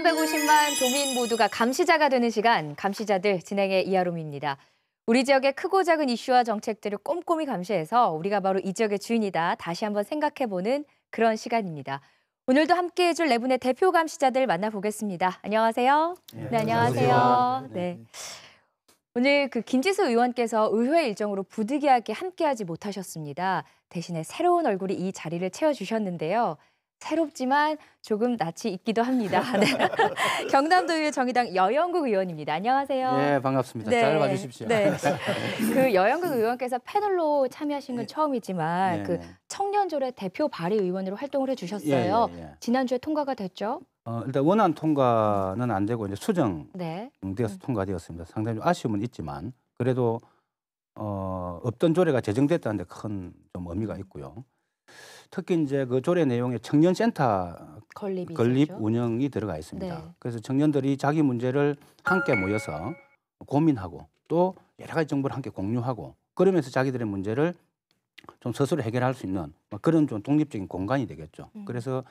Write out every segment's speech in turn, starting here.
350만 도민 모두가 감시자가 되는 시간, 감시자들 진행의 이하롬입니다. 우리 지역의 크고 작은 이슈와 정책들을 꼼꼼히 감시해서 우리가 바로 이 지역의 주인이다 다시 한번 생각해보는 그런 시간입니다. 오늘도 함께해줄 네 분의 대표 감시자들 만나보겠습니다. 안녕하세요. 네, 안녕하세요. 네. 오늘 김지수 의원께서 의회 일정으로 부득이하게 함께하지 못하셨습니다. 대신에 새로운 얼굴이 이 자리를 채워주셨는데요. 새롭지만 조금 낯이 있기도 합니다. 네. 경남도의회 정의당 여영국 의원입니다. 안녕하세요. 네, 반갑습니다. 네. 잘 봐주십시오. 네. 여영국 의원께서 패널로 참여하신 건 처음이지만 청년조례 대표 발의 의원으로 활동을 해주셨어요. 지난주에 통과가 됐죠? 일단 원안 통과는 안 되고 이제 수정되어서 통과되었습니다. 상당히 좀 아쉬움은 있지만 그래도 없던 조례가 제정됐다는 데 큰 좀 의미가 있고요. 특히 이제 그 조례 내용에 청년센터 건립 운영이 들어가 있습니다. 네. 그래서 청년들이 자기 문제를 함께 모여서 고민하고 또 여러 가지 정보를 함께 공유하고 그러면서 자기들의 문제를 좀 스스로 해결할 수 있는 그런 좀 독립적인 공간이 되겠죠. 그래서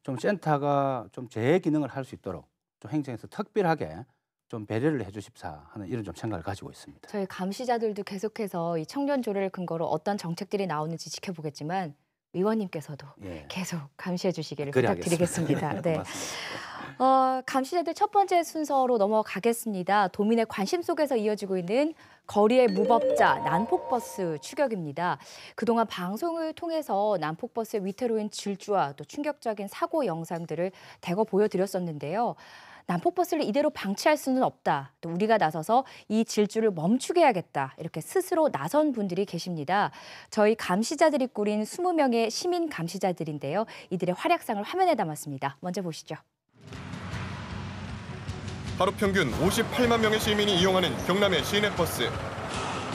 좀 센터가 좀 제 기능을 할 수 있도록 좀 행정에서 특별하게 좀 배려를 해주십사 하는 이런 좀 생각을 가지고 있습니다. 저희 감시자들도 계속해서 이 청년 조례를 근거로 어떤 정책들이 나오는지 지켜보겠지만 의원님께서도 계속 감시해 주시기를 부탁드리겠습니다. 네. 감시자들 첫 번째 순서로 넘어가겠습니다. 도민의 관심 속에서 이어지고 있는 거리의 무법자 난폭버스 추격입니다. 그동안 방송을 통해서 난폭버스의 위태로운 질주와 또 충격적인 사고 영상들을 대거 보여드렸었는데요. 난폭버스를 이대로 방치할 수는 없다. 또 우리가 나서서 이 질주를 멈추게 해야겠다. 이렇게 스스로 나선 분들이 계십니다. 저희 감시자들이 꾸린 20명의 시민 감시자들인데요. 이들의 활약상을 화면에 담았습니다. 먼저 보시죠. 하루 평균 58만 명의 시민이 이용하는 경남의 시내버스.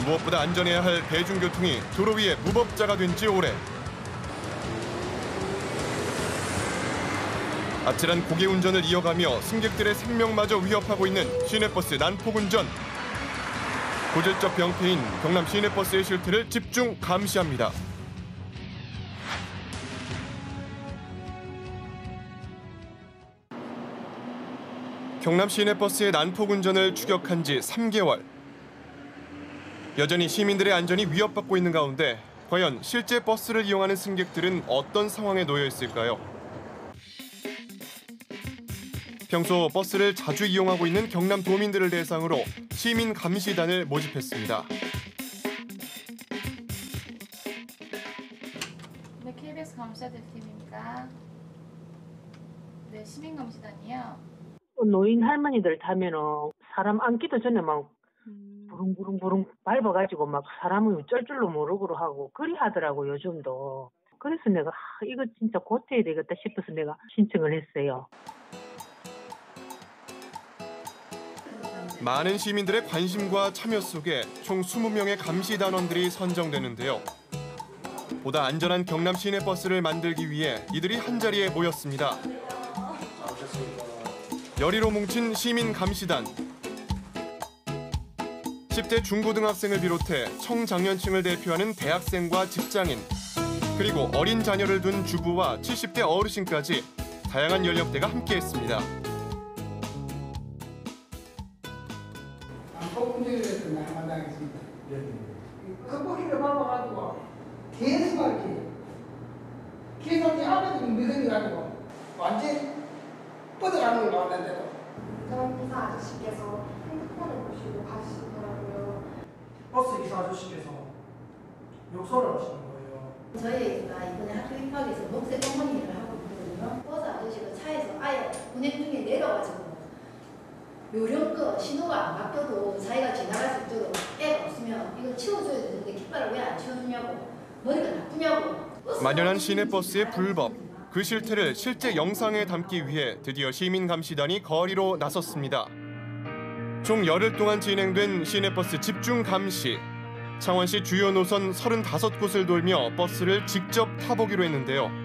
무엇보다 안전해야 할 대중교통이 도로 위에 무법자가 된 지 오래. 아찔한 고개 운전을 이어가며 승객들의 생명마저 위협하고 있는 시내버스 난폭운전. 고질적 병폐인 경남 시내버스의 실태를 집중 감시합니다. 경남 시내버스의 난폭운전을 추격한 지 3개월. 여전히 시민들의 안전이 위협받고 있는 가운데 과연 실제 버스를 이용하는 승객들은 어떤 상황에 놓여 있을까요? 평소 버스를 자주 이용하고 있는 경남 도민들을 대상으로 시민 감시단을 모집했습니다. 네, KBS 감시자들 팀입니다. 네, 시민 감시단이요. 노인 할머니들 타면은 사람 앉기도 전에 막 부릉부릉 밟아가지고 막 사람을 쩔줄로 모르고 하고 그리 하더라고 요즘도. 그래서 내가 이거 진짜 고쳐야 되겠다 싶어서 내가 신청을 했어요. 많은 시민들의 관심과 참여 속에 총 20명의 감시단원들이 선정되는데요. 보다 안전한 경남 시내버스를 만들기 위해 이들이 한자리에 모였습니다. 열의로 뭉친 시민 감시단. 10대 중고등학생을 비롯해 청장년층을 대표하는 대학생과 직장인, 그리고 어린 자녀를 둔 주부와 70대 어르신까지 다양한 연령대가 함께했습니다. 문제에서 만나겠습니다. 컵버기를 밟아가지고 계속 이렇게 계속 앞에서 미선이 가지고 완전히 뻗어가는 걸 봤는데도 기사 아저씨께서 핸드폰을 보시고 가시더라고요. 버스 기사 아저씨께서 욕설을 하시는 거예요. 저희가 이번에 학교 입학해서 녹색 어머니를 하고 있거든요. 버스 아저씨가 차에서 아예 운행 중에 내려가지고 요령껏 신호가 안 바뀌어도 자기가 지나갈 수 있도록 애가 없으면 이거 치워줘야 되는데 깃발을 왜 안 치워주냐고, 머리가 나쁘냐고. 만연한 시내버스의 불법, 그 실태를 실제 영상에 담기 위해 드디어 시민감시단이 거리로 나섰습니다. 총 열흘 동안 진행된 시내버스 집중 감시. 창원시 주요 노선 35곳을 돌며 버스를 직접 타보기로 했는데요.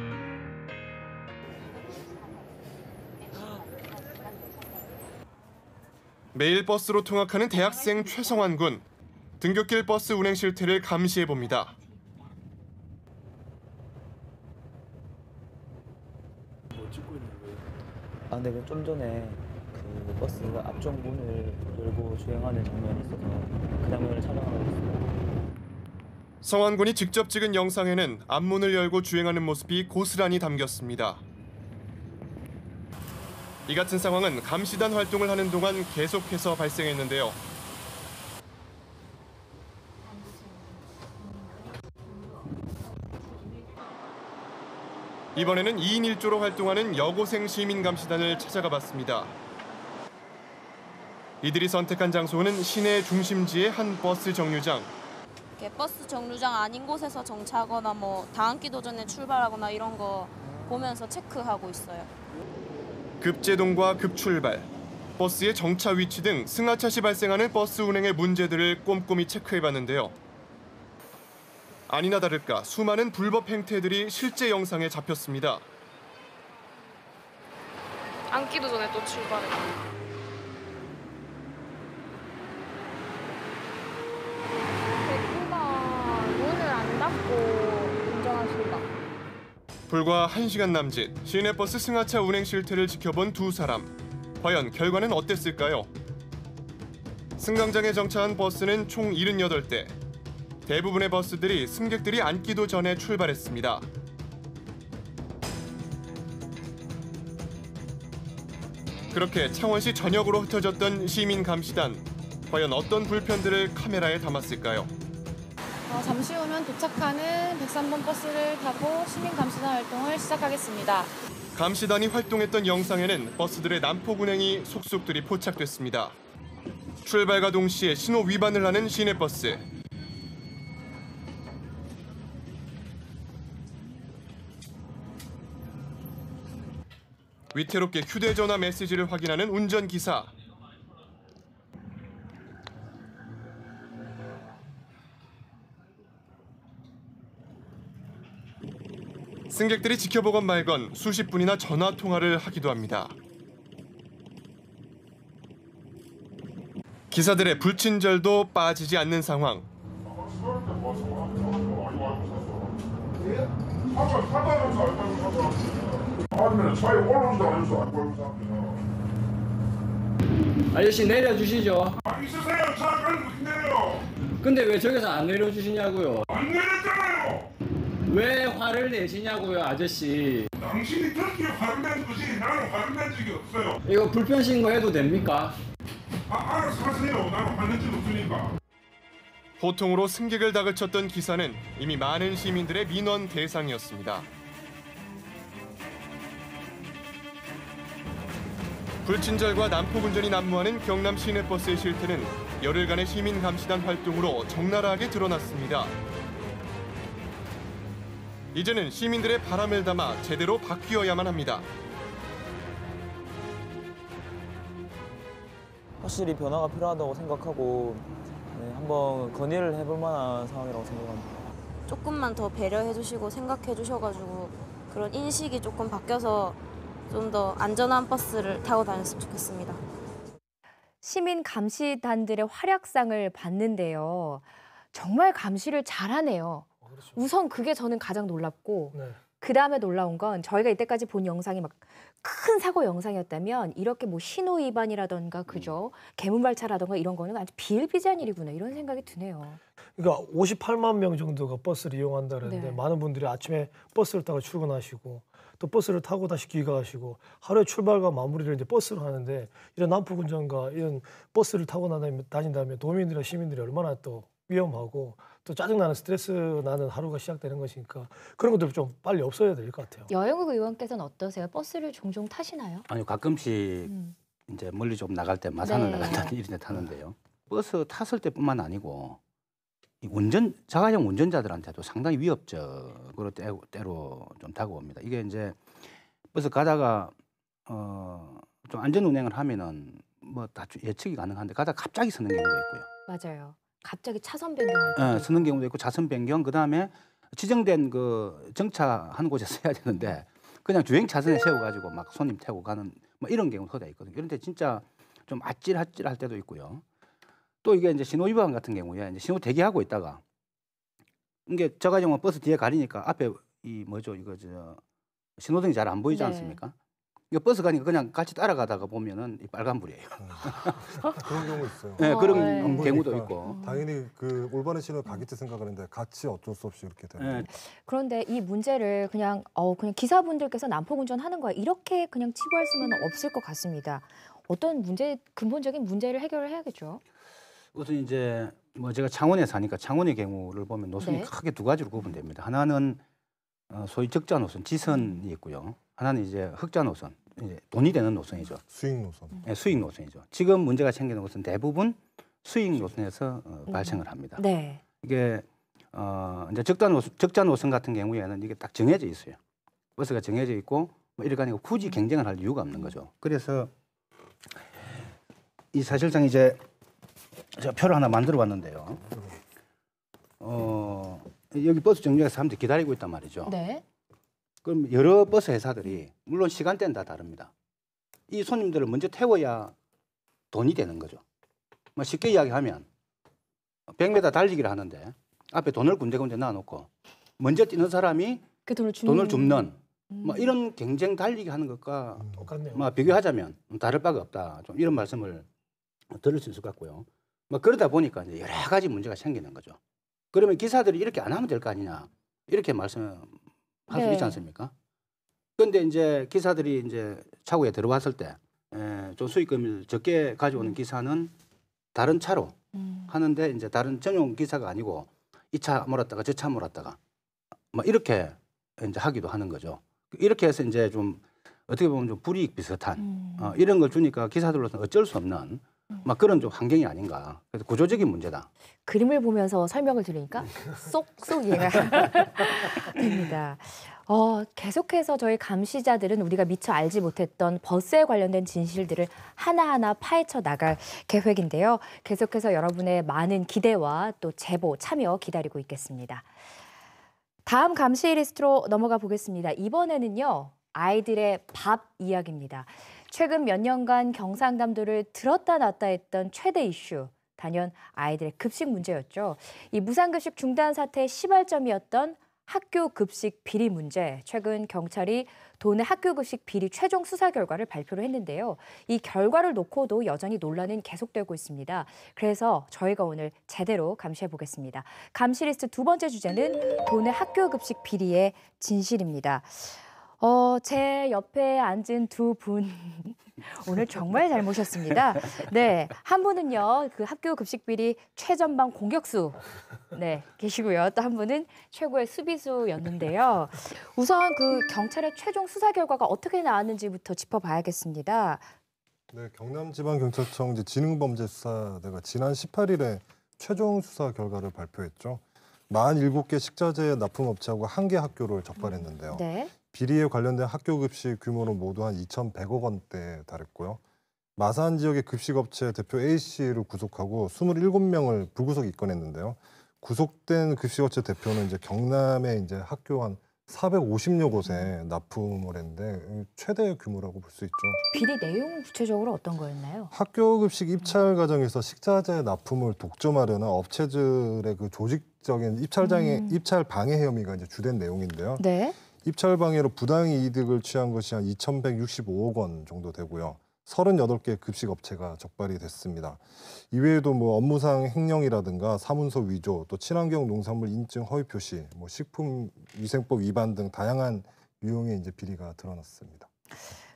매일 버스로 통학하는 대학생 최성환 군. 등굣길 버스 운행 실태를 감시해봅니다. 뭐 찍고 있는 거예요? 아, 네, 좀 전에 그 버스가 앞쪽 문을 열고 주행하는 장면이 있어서 그 장면을 촬영하고 있습니다. 성환군이 직접 찍은 영상에는 앞문을 열고 주행하는 모습이 고스란히 담겼습니다. 이 같은 상황은 감시단 활동을 하는 동안 계속해서 발생했는데요. 이번에는 2인 1조로 활동하는 여고생 시민 감시단을 찾아가 봤습니다. 이들이 선택한 장소는 시내 중심지의 한 버스 정류장. 버스 정류장 아닌 곳에서 정차하거나 뭐 다항기 도전에 출발하거나 이런 거 보면서 체크하고 있어요. 급제동과 급출발, 버스의 정차 위치 등 승하차 시 발생하는 버스 운행의 문제들을 꼼꼼히 체크해봤는데요. 아니나 다를까 수많은 불법 행태들이 실제 영상에 잡혔습니다. 앉기도 전에 또 출발해. 문을 안 닫고 운전하신다. 불과 1시간 남짓 시내버스 승하차 운행 실태를 지켜본 두 사람. 과연 결과는 어땠을까요? 승강장에 정차한 버스는 총 78대. 대부분의 버스들이 승객들이 앉기도 전에 출발했습니다. 그렇게 창원시 전역으로 흩어졌던 시민 감시단. 과연 어떤 불편들을 카메라에 담았을까요? 잠시 후면 도착하는 103번 버스를 타고 시민 감시단 활동을 시작하겠습니다. 감시단이 활동했던 영상에는 버스들의 난폭 운행이 속속들이 포착됐습니다. 출발과 동시에 신호 위반을 하는 시내버스. 위태롭게 휴대전화 메시지를 확인하는 운전기사. 승객들이 지켜보건 말건 수십 분이나 전화 통화를 하기도 합니다. 기사들의 불친절도 빠지지 않는 상황. 아저씨 내려주시죠. 있으세요. 차 빨리 못 내려. 근데 왜 저기서 안 내려주시냐고요. 안 내렸잖아요. 왜 화를 내시냐고요, 아저씨. 당신이 그렇게 화를 낸 거지 나는 화를 낸 적이 없어요. 이거 불편 신고해도 됩니까? 알아서 하세요. 나는 화낸 적 없으니까. 호통으로 승객을 다그쳤던 기사는 이미 많은 시민들의 민원 대상이었습니다. 불친절과 난폭 운전이 난무하는 경남 시내버스의 실태는 열흘간의 시민 감시단 활동으로 적나라하게 드러났습니다. 이제는 시민들의 바람을 담아 제대로 바뀌어야만 합니다. 확실히 변화가 필요하다고 생각하고 한번 건의를 해볼 만한 상황이라고 생각합니다. 조금만 더 배려해 주시고 생각해 주셔가지고 그런 인식이 조금 바뀌어서 좀 더 안전한 버스를 타고 다녔으면 좋겠습니다. 시민 감시단들의 활약상을 봤는데요. 정말 감시를 잘하네요. 그렇죠. 우선 그게 저는 가장 놀랍고 네. 그다음에 놀라운 건 저희가 이때까지 본 영상이 막 큰 사고 영상이었다면 이렇게 뭐 신호 위반이라던가 그죠? 개문발차라던가 이런 거는 아주 비일비재한 일이구나 이런 생각이 드네요. 그러니까 58만 명 정도가 버스를 이용한다는데 네. 많은 분들이 아침에 버스를 타고 출근하시고 또 버스를 타고 다시 귀가하시고 하루에 출발과 마무리를 이제 버스로 하는데 이런 난폭 운전과 이런 버스를 타고 다닌다면 도민들이나 시민들이 얼마나 또 위험하고 또 짜증나는 스트레스 나는 하루가 시작되는 것이니까 그런 것들 좀 빨리 없어야 될 것 같아요. 여영욱 의원께서는 어떠세요? 버스를 종종 타시나요? 아니요, 가끔씩 이제 멀리 좀 나갈 때 마산을 네. 나간다는 일인데 타는데요. 버스 탔을 때뿐만 아니고 이 자가용 운전자들한테도 상당히 위협적으로 때로 좀 다가옵니다. 이게 이제 버스 가다가 좀 안전 운행을 하면은 뭐 다 예측이 가능한데 가다가 갑자기 서는 경우도 있고요. 맞아요. 갑자기 차선 변경할 때도 서는 경우도 있고 자선 변경 그다음에 지정된 그 정차하는 곳에 서야 되는데 그냥 주행 차선에 세워가지고 막 손님 태우고 가는 뭐 이런 경우도 다 있거든요. 그런데 진짜 좀 아찔아찔할 때도 있고요. 또 이게 이제 신호 위반 같은 경우에 이제 신호 대기하고 있다가 이게 저 같은 경우는 버스 뒤에 가리니까 앞에 이 뭐죠 이거 저 신호등이 잘 안 보이지 네. 않습니까? 버스 가니까 그냥 같이 따라가다가 보면은 이 빨간불이에요. 그런 경우 있어요. 네, 그런 네. 경우도 그러니까 있고. 당연히 그 올바른 신호를 가겠지 생각을 했는데 같이 어쩔 수 없이 이렇게 되는. 그런데 이 문제를 그냥 기사분들께서 난폭운전하는 거야 이렇게 그냥 치부할 수는 없을 것 같습니다. 어떤 근본적인 문제를 해결을 해야겠죠. 우선 이제 뭐 제가 창원에 사니까 창원의 경우를 보면 노선이 네. 크게 두 가지로 구분됩니다. 하나는 소위 적자 노선, 지선이 있고요. 하나는 이제 흑자 노선, 이제 돈이 되는 노선이죠. 수익 노선. 네, 수익 노선이죠. 지금 문제가 생기는 것은 대부분 수익 노선에서 발생을 합니다. 네. 이게 이제 적자 노선 같은 경우에는 이게 딱 정해져 있어요. 버스가 정해져 있고 뭐 이렇게 하니까 굳이 경쟁을 할 이유가 없는 거죠. 그래서 이 사실상 이제 제가 표를 하나 만들어 봤는데요. 여기 버스 정류장에서 사람들이 기다리고 있단 말이죠. 네. 그럼 여러 버스 회사들이 물론 시간대는 다 다릅니다. 이 손님들을 먼저 태워야 돈이 되는 거죠. 뭐 쉽게 이야기하면 100m 달리기를 하는데 앞에 돈을 군데군데 놔놓고 먼저 뛰는 사람이 그 돈을 줍는 뭐 이런 경쟁 달리기 하는 것과 똑같네요. 뭐 비교하자면 다를 바가 없다. 좀 이런 말씀을 들을 수 있을 것 같고요. 뭐 그러다 보니까 이제 여러 가지 문제가 생기는 거죠. 그러면 기사들이 이렇게 안 하면 될 거 아니냐 이렇게 말씀할 수 있지 않습니까? 그런데 이제 기사들이 이제 차고에 들어왔을 때 좀 수익금을 적게 가져오는 기사는 다른 차로 하는데 이제 다른 전용 기사가 아니고 이 차 몰았다가 저 차 몰았다가 뭐 이렇게 이제 하기도 하는 거죠. 이렇게 해서 이제 좀 어떻게 보면 좀 불이익 비슷한 이런 걸 주니까 기사들로서는 어쩔 수 없는 막 그런 좀 환경이 아닌가. 그래서 구조적인 문제다. 그림을 보면서 설명을 들으니까 쏙쏙 이해가 됩니다. 계속해서 저희 감시자들은 우리가 미처 알지 못했던 버스에 관련된 진실들을 하나하나 파헤쳐 나갈 계획인데요. 계속해서 여러분의 많은 기대와 또 제보, 참여 기다리고 있겠습니다. 다음 감시 리스트로 넘어가 보겠습니다. 이번에는요, 아이들의 밥 이야기입니다. 최근 몇 년간 경상남도를 들었다 놨다 했던 최대 이슈, 단연 아이들의 급식 문제였죠. 이 무상급식 중단 사태의 시발점이었던 학교 급식 비리 문제, 최근 경찰이 도내 학교 급식 비리 최종 수사 결과를 발표를 했는데요. 이 결과를 놓고도 여전히 논란은 계속되고 있습니다. 그래서 저희가 오늘 제대로 감시해 보겠습니다. 감시 리스트 두 번째 주제는 도내 학교 급식 비리의 진실입니다. 제 옆에 앉은 두 분 오늘 정말 잘 모셨습니다. 네, 한 분은요 그 학교 급식 비리 최전방 공격수 계시고요. 또 한 분은 최고의 수비수였는데요. 우선 그 경찰의 최종 수사 결과가 어떻게 나왔는지부터 짚어봐야겠습니다. 네, 경남지방경찰청 지능범죄수사대가 지난 18일에 최종 수사 결과를 발표했죠. 47개 식자재 납품업체하고 1개 학교를 적발했는데요. 네. 비리에 관련된 학교 급식 규모는 모두 한 2,100억 원대에 달했고요. 마산 지역의 급식업체 대표 A씨를 구속하고 27명을 불구속 입건했는데요. 구속된 급식업체 대표는 이제 경남에 이제 학교 한 450여 곳에 납품을 했는데 최대 규모라고 볼 수 있죠. 비리 내용 구체적으로 어떤 거였나요? 학교 급식 입찰 과정에서 식자재 납품을 독점하려는 업체들의 그 조직적인 입찰 방해 혐의가 이제 주된 내용인데요. 네. 입찰 방해로 부당 이득을 취한 것이 한 2,165억 원 정도 되고요. 38개 급식 업체가 적발이 됐습니다. 이외에도 뭐 업무상 횡령이라든가 사문서 위조, 또 친환경 농산물 인증 허위 표시, 뭐 식품위생법 위반 등 다양한 유형의 이제 비리가 드러났습니다.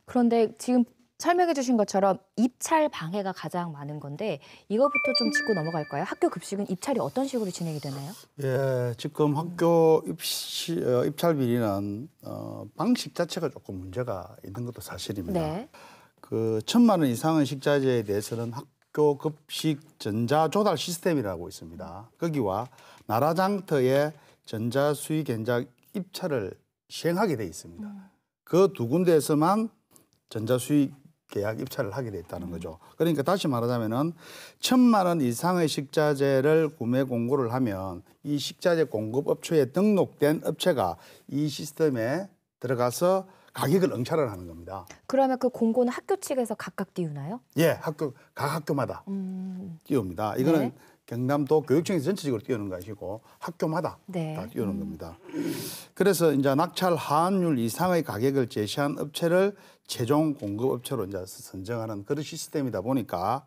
그런데 지금 설명해 주신 것처럼 입찰 방해가 가장 많은 건데 이거부터 좀 짚고 넘어갈까요? 학교 급식은 입찰이 어떤 식으로 진행이 되나요? 예, 지금 학교 입찰 비리는 방식 자체가 조금 문제가 있는 것도 사실입니다. 네. 그 1,000만 원 이상의 식자재에 대해서는 학교 급식 전자 조달 시스템이라고 있습니다. 거기와 나라장터의 전자수의 견적 입찰을 시행하게 돼 있습니다. 그 두 군데에서만 전자수의 계약 입찰을 하게 돼 있다는 거죠. 그러니까 다시 말하자면은 1,000만 원 이상의 식자재를 구매 공고를 하면 이 식자재 공급 업체에 등록된 업체가 이 시스템에 들어가서 가격을 응찰을 하는 겁니다. 그러면 그 공고는 학교 측에서 각각 띄우나요? 예, 각 학교마다 띄웁니다. 이거는 네. 경남도 교육청에서 전체적으로 띄우는 것이고 학교마다 네. 다 띄우는 겁니다. 그래서 이제 낙찰 하한율 이상의 가격을 제시한 업체를 최종 공급업체로 이제 선정하는 그런 시스템이다 보니까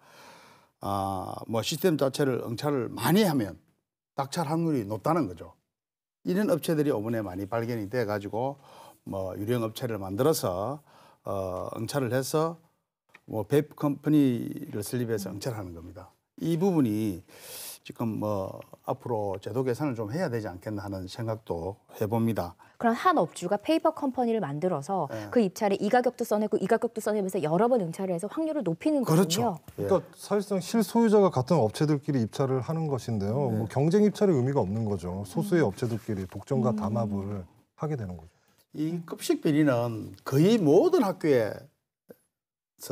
뭐 시스템 자체를 응찰을 많이 하면 낙찰 확률이 높다는 거죠. 이런 업체들이 이번에 많이 발견이 돼 가지고 뭐 유령 업체를 만들어서 응찰을 해서 뭐 배 컴퍼니를 설립해서 응찰하는 겁니다. 이 부분이 지금 뭐 앞으로 제도 개선을 좀 해야 되지 않겠나 하는 생각도 해봅니다. 그럼 한 업주가 페이퍼 컴퍼니를 만들어서 네. 그 입찰에 이 가격도 써내고 이 가격도 써내면서 여러 번 응찰을 해서 확률을 높이는 거군요. 그렇죠. 그러니까 사실상 실소유자가 같은 업체들끼리 입찰을 하는 것인데요. 뭐 경쟁 입찰의 의미가 없는 거죠. 소수의 업체들끼리 독점과 담합을 하게 되는 거죠. 이 급식 비리는 거의 모든 학교에서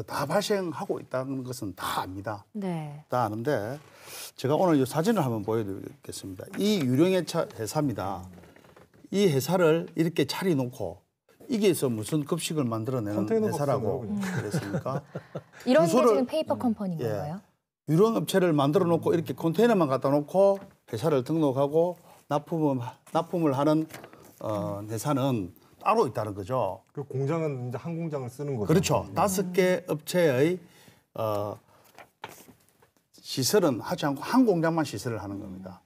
다 발생하고 있다는 것은 다 압니다. 네. 다 아는데 제가 오늘 이 사진을 한번 보여드리겠습니다. 이 유령회차 회사입니다. 이 회사를 이렇게 차려놓고 이게서 무슨 급식을 만들어내는 회사라고 그랬습니까? 이런 게 지금 페이퍼 컴퍼니인 건가요? 유령 업체를 만들어 놓고 이렇게 컨테이너만 갖다 놓고 회사를 등록하고 납품을 하는 회사는 따로 있다는 거죠. 그 공장은 이제 한 공장을 쓰는 거죠. 그렇죠. 5개 업체의 시설은 하지 않고 한 공장만 시설을 하는 겁니다.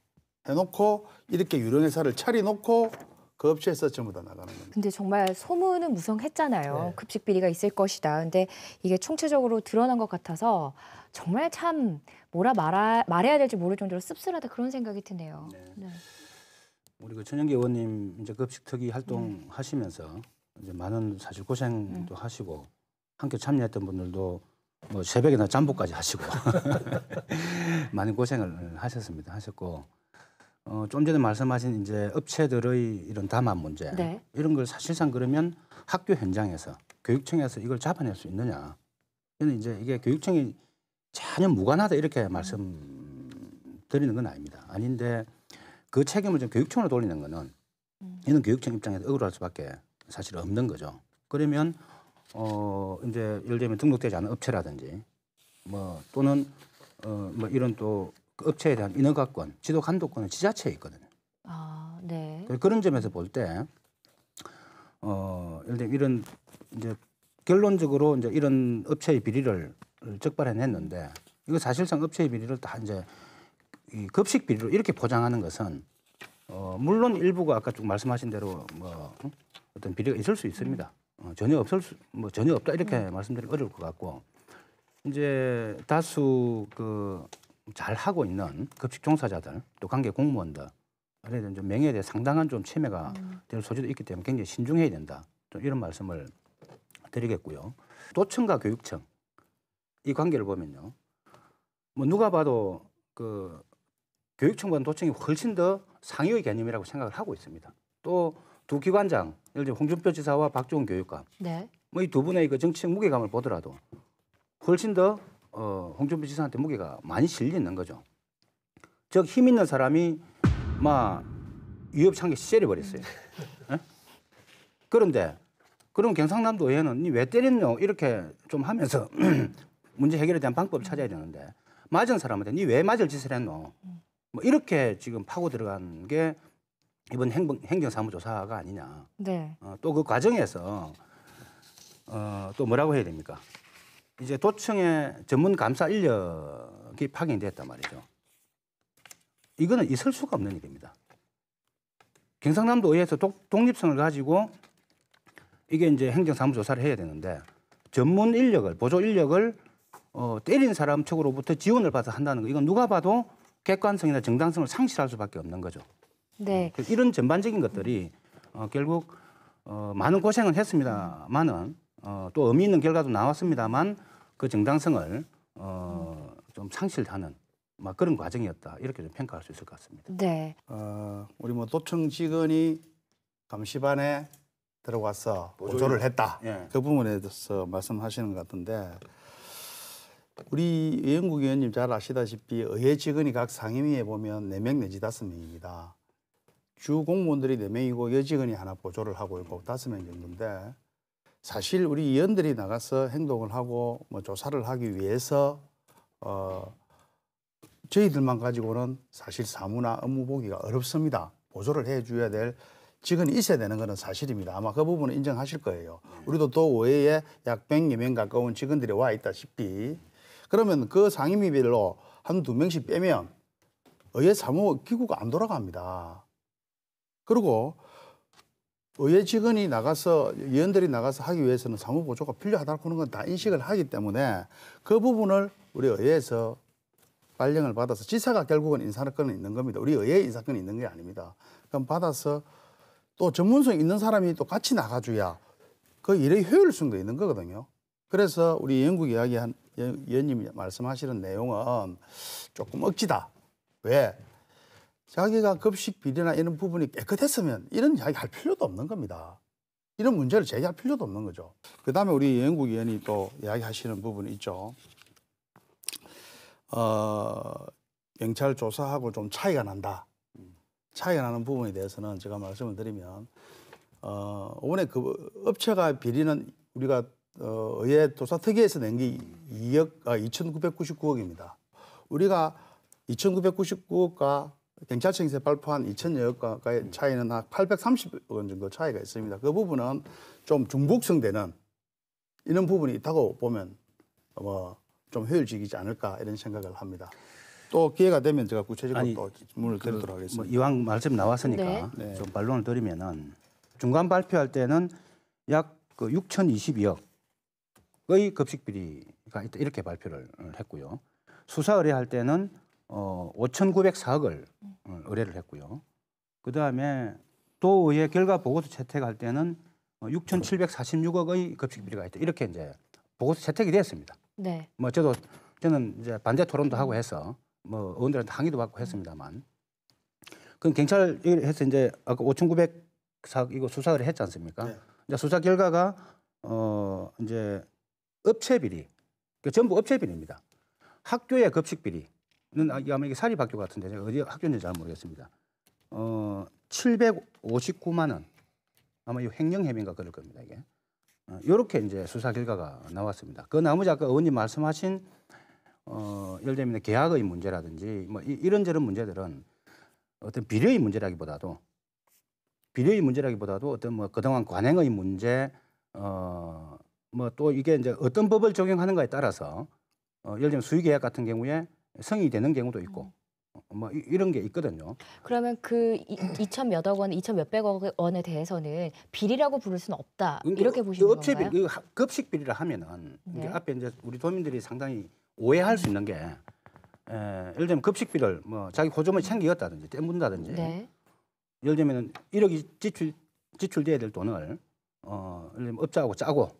해놓고 이렇게 유령회사를 차려놓고 그 업체에서 전부 다 나가는 겁니다. 근데 정말 소문은 무성했잖아요. 네. 급식 비리가 있을 것이다. 근데 이게 총체적으로 드러난 것 같아서 정말 참 뭐라 말해야 될지 모를 정도로 씁쓸하다 그런 생각이 드네요. 네. 우리 그 전영기 의원님 이제 급식 특위 활동하시면서 이제 많은 사실 고생도 하시고 함께 참여했던 분들도 뭐 새벽에나 잠복까지 하시고 많은 고생을 하셨고 좀 전에 말씀하신 이제 업체들의 이런 담합 문제 네. 이런 걸 사실상 그러면 학교 현장에서 교육청에서 이걸 잡아낼 수 있느냐? 저는 이제 이게 교육청이 전혀 무관하다 이렇게 말씀드리는 건 아닙니다. 아닌데 그 책임을 좀 교육청으로 돌리는 거는 이는 교육청 입장에서 억울할 수밖에 사실 없는 거죠. 그러면 이제 예를 들면 등록되지 않은 업체라든지 뭐 또는 뭐 이런 또 그 업체에 대한 인허가권, 지도 감독권은 지자체에 있거든요. 아, 네. 그런 점에서 볼 때 예를 들면 이런 이제 결론적으로 이제 이런 업체의 비리를 적발해냈는데 이거 사실상 업체의 비리를 다 이제 이 급식 비리로 이렇게 포장하는 것은 물론 일부가 아까 쭉 말씀하신 대로 뭐 어떤 비리가 있을 수 있습니다. 전혀 전혀 없다 이렇게 말씀드리기 어려울 것 같고 이제 다수 그 잘 하고 있는 급식 종사자들 또 관계 공무원들 그래서 좀 명예에 대해 상당한 좀 침해가 될 소지도 있기 때문에 굉장히 신중해야 된다. 좀 이런 말씀을 드리겠고요. 도청과 교육청 이 관계를 보면요, 뭐 누가 봐도 그 교육청보다 도청이 훨씬 더 상위의 개념이라고 생각을 하고 있습니다. 또 두 기관장, 예를 들어 홍준표 지사와 박주원 교육감, 네. 뭐 이 두 분의 그 정치적 무게감을 보더라도 훨씬 더 홍준표 지사한테 무게가 많이 실리는 거죠. 즉 힘 있는 사람이 막 위협창에 째려버렸어요. 그런데 그럼 경상남도 의회는 니 왜 때렸노 이렇게 좀 하면서 문제 해결에 대한 방법을 찾아야 되는데 맞은 사람한테 니 왜 맞을 짓을 했노 뭐 이렇게 지금 파고 들어간 게 이번 행정사무조사가 아니냐. 네. 또 그 과정에서 또 뭐라고 해야 됩니까? 이제 도청의 전문 감사 인력이 파견됐단 말이죠. 이거는 있을 수가 없는 일입니다. 경상남도 의회에서 독립성을 가지고 이게 이제 행정사무조사를 해야 되는데 전문 인력을 보조 인력을 때린 사람 측으로부터 지원을 받아서 한다는 거 이건 누가 봐도 객관성이나 정당성을 상실할 수밖에 없는 거죠. 네. 이런 전반적인 것들이 결국 많은 고생을 했습니다만은 또 의미 있는 결과도 나왔습니다만 그 정당성을 좀 상실하는 막 그런 과정이었다 이렇게 좀 평가할 수 있을 것 같습니다. 네. 우리 뭐 도청 직원이 감시반에 들어가서 보조를 했다. 예. 그 부분에 대해서 말씀하시는 것 같은데 우리 이영국 의원님 잘 아시다시피 의회 직원이 각 상임위에 보면 4명 내지 5명입니다. 주 공무원들이 4명이고 여직원이 하나 보조를 하고 있고 5명 정도인데 사실 우리 의원들이 나가서 행동을 하고 뭐 조사를 하기 위해서 저희들만 가지고는 사실 사무나 업무 보기가 어렵습니다. 보조를 해줘야 될 직원이 있어야 되는 것은 사실입니다. 아마 그 부분은 인정하실 거예요. 우리도 또 의회에 약 100여 명 가까운 직원들이 와 있다시피 그러면 그 상임위별로 한두 명씩 빼면 의회 사무 기구가 안 돌아갑니다. 그리고 의회 직원이 나가서 위원들이 나가서 하기 위해서는 사무 보조가 필요하다고 하는 건 다 인식을 하기 때문에 그 부분을 우리 의회에서 발령을 받아서 지사가 결국은 인사권은 있는 겁니다. 우리 의회 인사권이 있는 게 아닙니다. 그럼 받아서 또 전문성 있는 사람이 또 같이 나가줘야 그 일의 효율성도 있는 거거든요. 그래서 우리 영국 이야기한 의원님이 말씀하시는 내용은 조금 억지다. 왜? 자기가 급식 비리나 이런 부분이 깨끗했으면 이런 이야기 할 필요도 없는 겁니다. 이런 문제를 제기할 필요도 없는 거죠. 그다음에 우리 영국 의원이 또 이야기하시는 부분이 있죠. 경찰 조사하고 좀 차이가 난다. 차이가 나는 부분에 대해서는 제가 말씀을 드리면 이번에 그 업체가 비리는 우리가 의회 조사특위에서 낸 게 2,999억입니다. 우리가 2,999억과 경찰청에서 발표한 2,000여 억의 차이는 한 830억 원 정도 차이가 있습니다. 그 부분은 좀 중복성되는 이런 부분이 있다고 보면 좀 효율적이지 않을까 이런 생각을 합니다. 또 기회가 되면 제가 구체적으로 또 질문을 드리도록 하겠습니다. 뭐 이왕 말씀 나왔으니까 네. 좀 반론을 드리면은 중간 발표할 때는 약 그 6,022억의 급식 비리가 있다 이렇게 발표를 했고요. 수사 의뢰할 때는 5,904억을 의뢰를 했고요. 그 다음에 도의회 결과 보고서 채택할 때는 6,746억의 급식 비리가 있다 이렇게 이제 보고서 채택이 됐습니다. 네. 뭐 저는 이제 반대 토론도 하고 해서 뭐 의원들한테 항의도 받고 했습니다만, 그럼 경찰에서 이제 아까 5,904억 이거 수사를 했지 않습니까? 네. 이제 수사 결과가 이제 업체 비리, 그러니까 전부 업체 비리입니다. 학교의 급식 비리는 아마 이게 사립학교 같은데 제가 어디 학교인지 잘 모르겠습니다. 759만 원, 아마 이 횡령혐의인가 그럴 겁니다 이게. 이렇게 이제 수사 결과가 나왔습니다. 그 나머지 아까 의원님 말씀하신 예를 들면 계약의 문제라든지 뭐 이런저런 문제들은 어떤 비리의 문제라기보다도 어떤 뭐 그동안 관행의 문제, 뭐 또 이게 이제 어떤 법을 적용하는가에 따라서 예를 들면 수의계약 같은 경우에 성이 되는 경우도 있고 뭐 이런 게 있거든요. 그러면 그 2,000몇억 원, 2,000몇백억 원에 대해서는 비리라고 부를 수는 없다. 이렇게 보시는 업체 건가요? 비리, 급식 비리라 하면은 네. 이제 앞에 이제 우리 도민들이 상당히 오해할 수 있는 게 예를 들면 급식 비를 뭐 자기 호점을 챙기었다든지 떼문다든지 네. 예를 들면 1억이 지출돼야 될 돈을 예를 들면 업자하고 짜고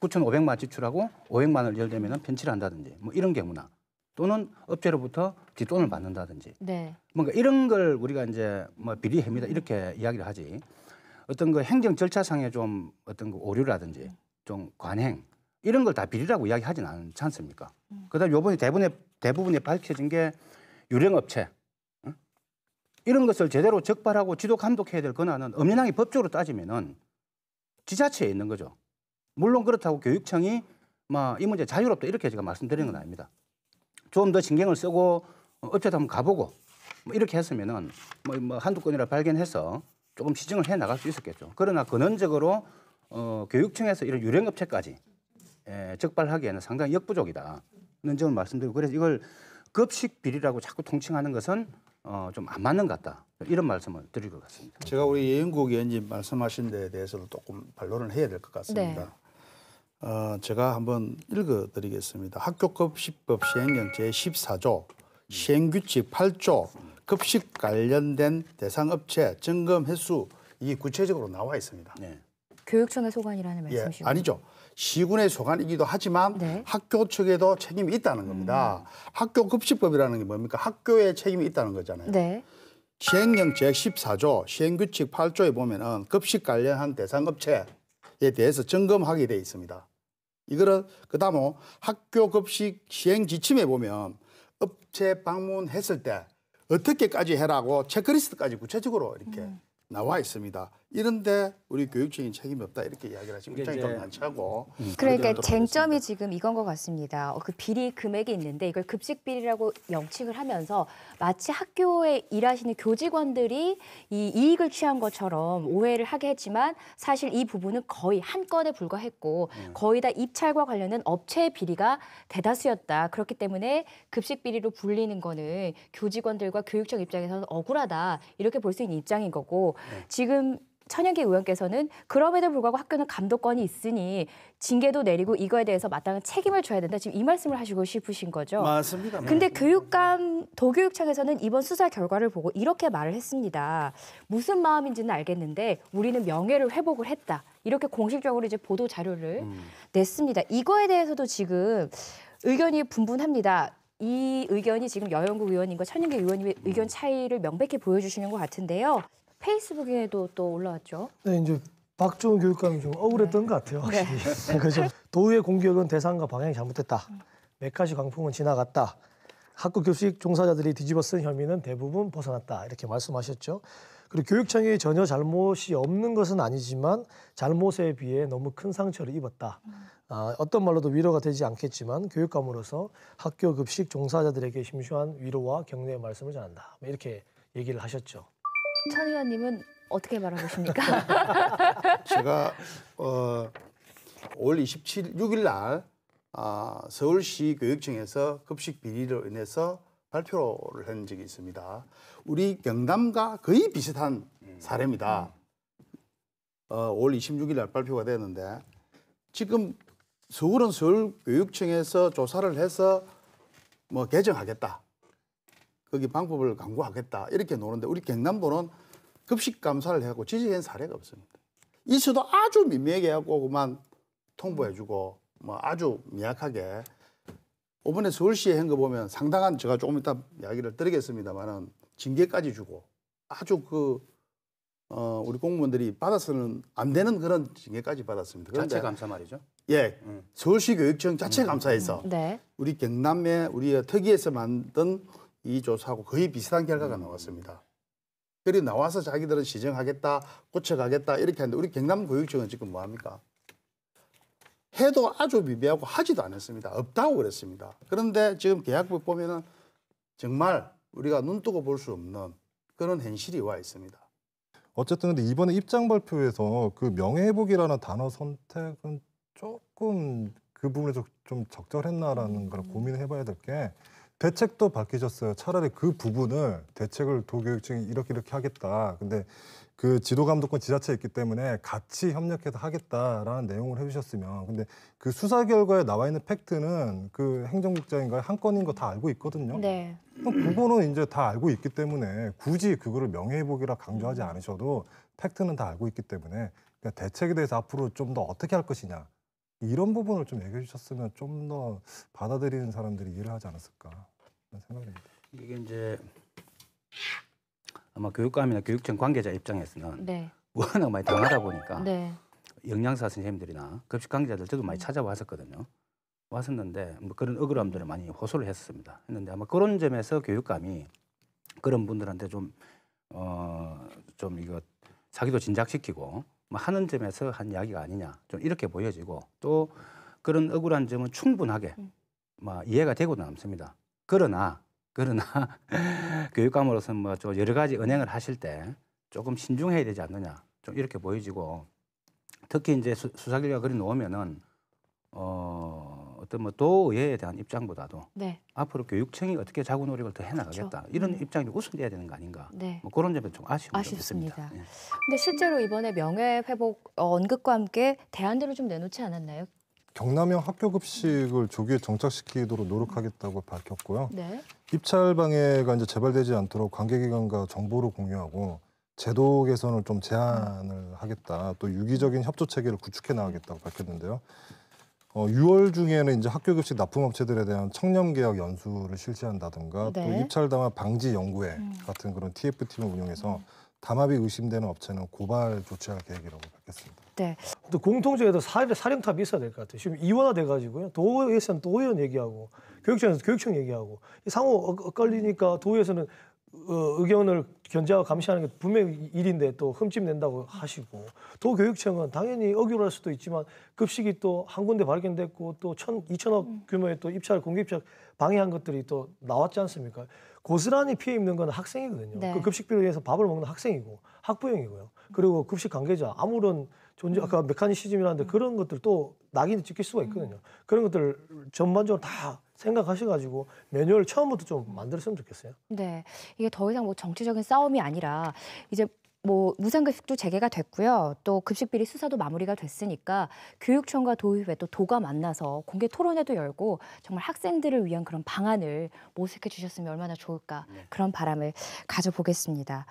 9,500만 원 지출하고 500만 원을 예를 들면 편취를 한다든지 뭐 이런 경우나 또는 업체로부터 뒷돈을 받는다든지 네. 뭔가 이런 걸 우리가 이제 뭐 비리 혐의다 이렇게 이야기를 하지, 어떤 그 행정 절차상의 좀 어떤 그 오류라든지 좀 관행 이런 걸 다 비리라고 이야기하진 않지 않습니까? 그다음 요번에 대부분에 밝혀진 게 유령업체, 이런 것을 제대로 적발하고 지도 감독해야 될 권한은 엄연하게 법적으로 따지면은 지자체에 있는 거죠. 물론 그렇다고 교육청이 막 이 문제 자유롭다 이렇게 제가 말씀드리는 건 아닙니다. 좀 더 신경을 쓰고 업체도 한번 가보고 뭐 이렇게 했으면은 뭐 한두 건이라 발견해서 조금 시정을 해 나갈 수 있었겠죠. 그러나 근원적으로 교육청에서 이런 유령업체까지 적발하기에는 상당히 역부족이다. 이런 점을 말씀드리고, 그래서 이걸 급식 비리라고 자꾸 통칭하는 것은 좀 안 맞는 것 같다. 이런 말씀을 드릴 것 같습니다. 제가 우리 예영국 의원님 말씀하신 데에 대해서도 조금 반론을 해야 될 것 같습니다. 네. 제가 한번 읽어드리겠습니다. 학교급식법 시행령 제14조 시행규칙 8조 급식 관련된 대상업체 점검 횟수 이게 구체적으로 나와 있습니다. 네. 교육청의 소관이라는 말씀이시죠? 아니죠. 시군의 소관이기도 하지만 네. 학교 측에도 책임이 있다는 겁니다. 학교급식법이라는 게 뭡니까? 학교에 책임이 있다는 거잖아요. 네. 시행령 제14조 시행규칙 8조에 보면은 급식 관련한 대상업체에 대해서 점검하게 돼 있습니다. 이거를 그다음 학교 급식 시행 지침에 보면 업체 방문했을 때 어떻게까지 해라고 체크리스트까지 구체적으로 이렇게 나와 있습니다. 이런데 우리 교육청이 책임이 없다 이렇게 이야기를 하시면 입장이 좀 많지 하고. 그러니까 쟁점이 지금 이건 것 같습니다. 그 비리 금액이 있는데 이걸 급식 비리라고 명칭을 하면서 마치 학교에 일하시는 교직원들이 이 이익을 취한 것처럼 오해를 하게 했지만 사실 이 부분은 거의 한 건에 불과했고 거의 다 입찰과 관련된 업체의 비리가 대다수였다. 그렇기 때문에 급식 비리로 불리는 거는 교직원들과 교육청 입장에서는 억울하다. 이렇게 볼 수 있는 입장인 거고 지금 천영기 의원께서는 그럼에도 불구하고 학교는 감독권이 있으니 징계도 내리고 이거에 대해서 마땅한 책임을 져야 된다. 지금 이 말씀을 하시고 싶으신 거죠? 맞습니다. 근데 도교육청에서는 이번 수사 결과를 보고 이렇게 말을 했습니다. 무슨 마음인지는 알겠는데 우리는 명예를 회복을 했다. 이렇게 공식적으로 이제 보도 자료를 냈습니다. 이거에 대해서도 지금 의견이 분분합니다. 이 의견이 지금 여영국 의원님과 천영기 의원님의 의견 차이를 명백히 보여주시는 것 같은데요. 페이스북에도 또 올라왔죠. 네, 이제 박종훈 교육감이 좀 억울했던 것 같아요. 확실히. 그렇죠. 도의의 공격은 대상과 방향이 잘못됐다. 메카시 광풍은 지나갔다. 학교 급식 종사자들이 뒤집어 쓴 혐의는 대부분 벗어났다. 이렇게 말씀하셨죠. 그리고 교육청이 전혀 잘못이 없는 것은 아니지만 잘못에 비해 너무 큰 상처를 입었다. 어떤 말로도 위로가 되지 않겠지만 교육감으로서 학교 급식 종사자들에게 심심한 위로와 격려의 말씀을 전한다. 이렇게 얘기를 하셨죠. 천 의원님은 어떻게 바라보십니까? 제가 5월 6일 날 서울시 교육청에서 급식 비리로 인해서 발표를 한 적이 있습니다. 우리 경남과 거의 비슷한 사례입니다. 5월 26일 날 발표가 됐는데 지금 서울은 서울교육청에서 조사를 해서 뭐 개정하겠다. 거기 방법을 강구하겠다. 이렇게 노는데 우리 경남도는 급식 감사를 하고 지지한 사례가 없습니다. 있어도 아주 미미하게 하고만 통보해주고 뭐 아주 미약하게 이번에 서울시에 한 거 보면 상당한 제가 조금 이따 이야기를 드리겠습니다만은 징계까지 주고 아주 우리 공무원들이 받아서는 안 되는 그런 징계까지 받았습니다. 자체 감사 말이죠? 예, 서울시 교육청 자체 감사에서 네. 우리 경남의 우리 특위에서 만든 이 조사하고 거의 비슷한 결과가 나왔습니다. 그리고 나와서 자기들은 시정하겠다, 고쳐가겠다 이렇게 하는데 우리 경남교육청은 지금 뭐합니까? 해도 아주 미비하고 하지도 않았습니다. 없다고 그랬습니다. 그런데 지금 계약부 보면은 정말 우리가 눈 뜨고 볼 수 없는 그런 현실이 와 있습니다. 어쨌든 근데 이번에 입장 발표에서 그 명예회복이라는 단어 선택은 조금 그 부분에서 좀 적절했나라는 걸 고민해봐야 될 게 대책도 밝히셨어요. 차라리 그 부분을 대책을 도교육청이 이렇게 하겠다. 근데 그 지도감독권 지자체에 있기 때문에 같이 협력해서 하겠다라는 내용을 해주셨으면 근데 그 수사 결과에 나와 있는 팩트는 그 행정국장인가 한 건인 거 다 알고 있거든요. 네. 그거는 이제 다 알고 있기 때문에 굳이 그거를 명예회복이라 강조하지 않으셔도 팩트는 다 알고 있기 때문에 그러니까 대책에 대해서 앞으로 좀 더 어떻게 할 것이냐 이런 부분을 좀 얘기해 주셨으면 좀 더 받아들이는 사람들이 이해를 하지 않았을까 그런 생각입니다. 이게 이제 아마 교육감이나 교육청 관계자 입장에서는 네. 워낙 많이 당하다 보니까 네. 영양사 선생님들이나 급식 관계자들 저도 많이 찾아왔었거든요. 왔었는데 뭐 그런 억울함들을 많이 호소를 했습니다. 했는데 아마 그런 점에서 교육감이 그런 분들한테 좀 이거 사기도 진작시키고 뭐 하는 점에서 한 이야기가 아니냐 좀 이렇게 보여지고 또 그런 억울한 점은 충분하게 이해가 되고 남습니다. 그러나 교육감으로서는 뭐 좀 여러 가지 은행을 하실 때 조금 신중해야 되지 않느냐 좀 이렇게 보여지고 특히 이제 수사 결과가 그리 놓으면은 어떤 뭐 도의회에 대한 입장보다도 네. 앞으로 교육청이 어떻게 자구 노력을 더 해나가겠다 그렇죠. 이런 입장이 우선돼야 되는 거 아닌가 네. 뭐 그런 점에 좀 아쉽습니다. 아쉽습니다. 근데 실제로 이번에 명예회복 언급과 함께 대안들을 좀 내놓지 않았나요? 경남형 학교급식을 조기에 정착시키도록 노력하겠다고 밝혔고요. 네. 입찰 방해가 이제 재발되지 않도록 관계기관과 정보를 공유하고 제도 개선을 좀 제안을 하겠다. 또 유기적인 협조 체계를 구축해 나가겠다고 밝혔는데요. 6월 중에는 이제 학교급식 납품업체들에 대한 청렴개혁 연수를 실시한다든가 네. 또 입찰담화 방지 연구회 같은 그런 TF팀을 운영해서 담합이 의심되는 업체는 고발 조치할 계획이라고 밝혔습니다. 네. 또 공통적으로 사령탑이 있어야 될 것 같아요. 지금 이원화돼 가지고요. 도의회에서는 도의원 얘기하고 교육청에서 교육청 얘기하고 상호 엇갈리니까 도의회에서는 의견을 견제하고 감시하는 게 분명히 일인데 또 흠집 낸다고 하시고 도교육청은 당연히 억울할 수도 있지만 급식이 또 한 군데 발견됐고 또 2천억 규모의 또 입찰 공개 입찰 방해한 것들이 또 나왔지 않습니까? 고스란히 피해 입는 건 학생이거든요. 네. 그 급식비를 위해서 밥을 먹는 학생이고 학부형이고요. 그리고 급식 관계자 아무런 존재 아까 메커니시즘이라는데 그런 것들 또 낙인이 찍힐 수가 있거든요. 그런 것들 전반적으로 다 생각하셔가지고 매뉴얼 처음부터 좀 만들었으면 좋겠어요. 네, 이게 더 이상 뭐 정치적인 싸움이 아니라 이제 뭐 무상급식도 재개가 됐고요. 또 급식비리 수사도 마무리가 됐으니까 교육청과 도의회 또 도가 만나서 공개 토론회도 열고 정말 학생들을 위한 그런 방안을 모색해 주셨으면 얼마나 좋을까 그런 바람을 가져보겠습니다.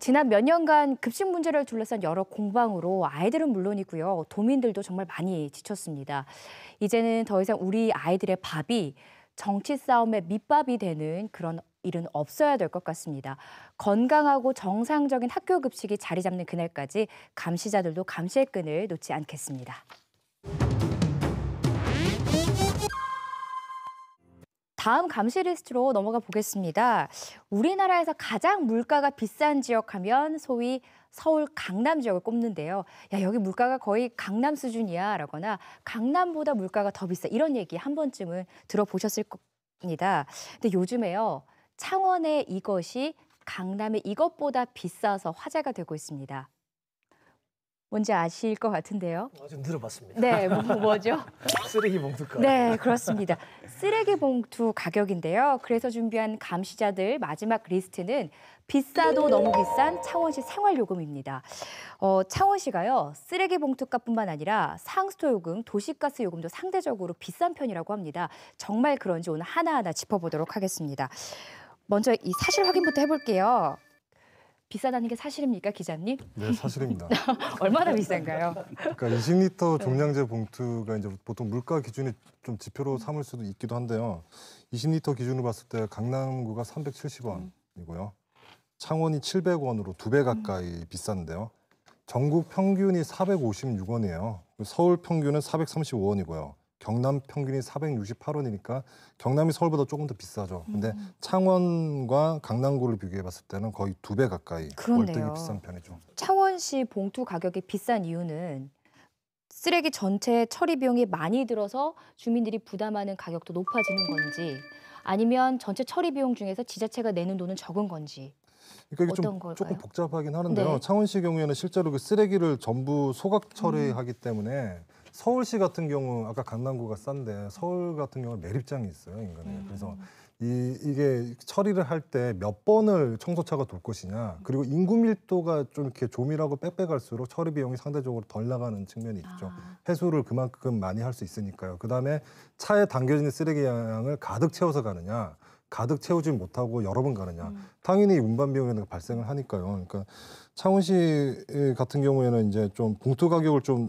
지난 몇 년간 급식 문제를 둘러싼 여러 공방으로 아이들은 물론이고요. 도민들도 정말 많이 지쳤습니다. 이제는 더 이상 우리 아이들의 밥이 정치 싸움의 밑밥이 되는 그런 일은 없어야 될 것 같습니다. 건강하고 정상적인 학교 급식이 자리 잡는 그날까지 감시자들도 감시의 끈을 놓지 않겠습니다. 다음 감시 리스트로 넘어가 보겠습니다. 우리나라에서 가장 물가가 비싼 지역 하면 소위 서울 강남 지역을 꼽는데요. 야, 여기 물가가 거의 강남 수준이야 라거나 강남보다 물가가 더 비싸 이런 얘기 한 번쯤은 들어보셨을 겁니다. 근데 요즘에요. 창원의 이것이 강남의 이것보다 비싸서 화제가 되고 있습니다. 뭔지 아실 것 같은데요. 좀 들어봤습니다. 네, 뭐죠? 쓰레기 봉투 가격. 네, 그렇습니다. 쓰레기 봉투 가격인데요. 그래서 준비한 감시자들 마지막 리스트는 비싸도 너무 비싼 창원시 생활요금입니다. 창원시가요, 쓰레기 봉투값뿐만 아니라 상수도 요금, 도시가스 요금도 상대적으로 비싼 편이라고 합니다. 정말 그런지 오늘 하나하나 짚어보도록 하겠습니다. 먼저 이 사실 확인부터 해볼게요. 비싸다는 게 사실입니까, 기자님? 네, 사실입니다. 얼마나 비싼가요? 그러니까 20리터 종량제 봉투가 이제 보통 물가 기준이 좀 지표로 삼을 수도 있기도 한데요. 20리터 기준으로 봤을 때 강남구가 370원이고요. 창원이 700원으로 2배 가까이 비싼데요. 전국 평균이 456원이에요. 서울 평균은 435원이고요. 경남 평균이 468원이니까 경남이 서울보다 조금 더 비싸죠. 근데 창원과 강남구를 비교해 봤을 때는 거의 2배 가까이 월등히 비싼 편이죠. 창원시 봉투 가격이 비싼 이유는 쓰레기 전체 처리 비용이 많이 들어서 주민들이 부담하는 가격도 높아지는 건지 아니면 전체 처리 비용 중에서 지자체가 내는 돈은 적은 건지 그러니까 이게 어떤 걸까요? 조금 복잡하긴 하는데요. 네. 창원시 경우에는 실제로 그 쓰레기를 전부 소각 처리하기 때문에 서울시 같은 경우 아까 강남구가 싼데 서울 같은 경우는 매립장이 있어요, 인근에. 그래서 이게 처리를 할 때 몇 번을 청소차가 돌 것이냐, 그리고 인구 밀도가 좀 이렇게 조밀하고 빽빽할수록 처리 비용이 상대적으로 덜 나가는 측면이 있죠. 해소를 그만큼 많이 할 수 있으니까요. 그다음에 차에 담겨지는 쓰레기 양을 가득 채워서 가느냐, 가득 채우지 못하고 여러 번 가느냐, 당연히 운반 비용이 발생을 하니까요. 그러니까 창원시 같은 경우에는 이제 좀 봉투 가격을 좀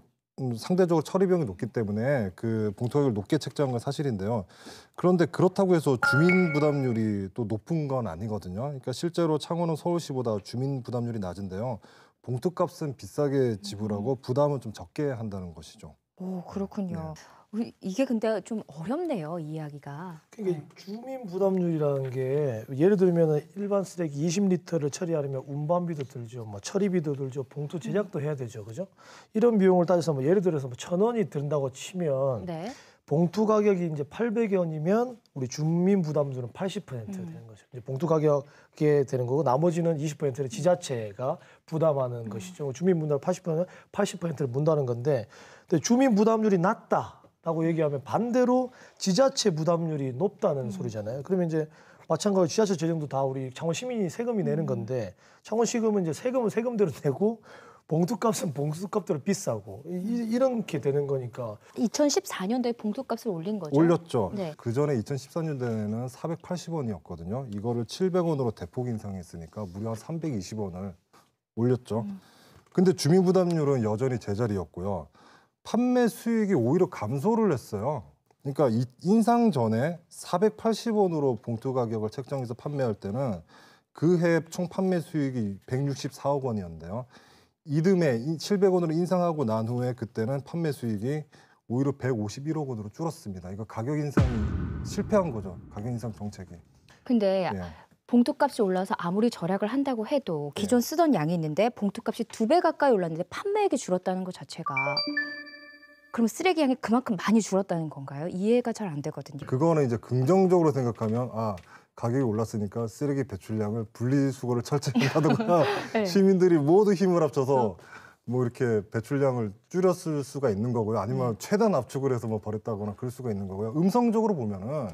상대적으로 처리 비용이 높기 때문에 그 봉투 가격을 높게 책정한 건 사실인데요. 그런데 그렇다고 해서 주민 부담률이 또 높은 건 아니거든요. 그러니까 실제로 창원은 서울시보다 주민 부담률이 낮은데요. 봉투값은 비싸게 지불하고 부담은 좀 적게 한다는 것이죠. 오, 그렇군요. 이게 근데 좀 어렵네요, 이 이야기가. 그러니까 주민 부담률이라는 게 예를 들면 일반 쓰레기 20리터를 처리하려면 운반비도 들죠, 뭐 처리비도 들죠, 봉투 제작도 해야 되죠, 그죠? 이런 비용을 따져서 뭐 예를 들어서 뭐 1,000원이 든다고 치면 네. 봉투 가격이 이제 800원이면 우리 주민 부담률은 80% 되는 거죠. 이제 봉투 가격에 되는 거고 나머지는 20%를 지자체가 부담하는 것이죠. 주민 부담 80%를 문다는 건데, 근데 주민 부담률이 낮다라고 얘기하면 반대로 지자체 부담률이 높다는 소리잖아요. 그러면 이제 마찬가지로 지자체 재정도 다 우리 창원 시민이 세금이 내는 건데 창원 시금은 이제 세금은 세금대로 내고 봉투값은 봉투값대로 비싸고 이렇게 되는 거니까. 2014년도에 봉투값을 올린 거죠? 올렸죠. 네. 그 전에 2014년도에는 480원이었거든요. 이거를 700원으로 대폭 인상했으니까 무려 320원을 올렸죠. 근데 주민 부담률은 여전히 제자리였고요. 판매 수익이 오히려 감소를 했어요. 그러니까 인상 전에 480원으로 봉투 가격을 책정해서 판매할 때는 그 해 총 판매 수익이 164억 원이었는데요. 이듬해 700원으로 인상하고 난 후에 그때는 판매 수익이 오히려 151억 원으로 줄었습니다. 이거 가격 인상이 실패한 거죠. 가격 인상 정책이. 근데 봉투값이 올라서 아무리 절약을 한다고 해도 기존 쓰던 양이 있는데 봉투값이 2배 가까이 올랐는데 판매액이 줄었다는 것 자체가 그럼 쓰레기 양이 그만큼 많이 줄었다는 건가요? 이해가 잘 안 되거든요. 그거는 이제 긍정적으로 생각하면 가격이 올랐으니까 쓰레기 배출량을 분리수거를 철저히 한다든가 네. 시민들이 모두 힘을 합쳐서 뭐 이렇게 배출량을 줄였을 수가 있는 거고요. 아니면 최단 압축을 해서 뭐 버렸다거나 그럴 수가 있는 거고요. 음성적으로 보면은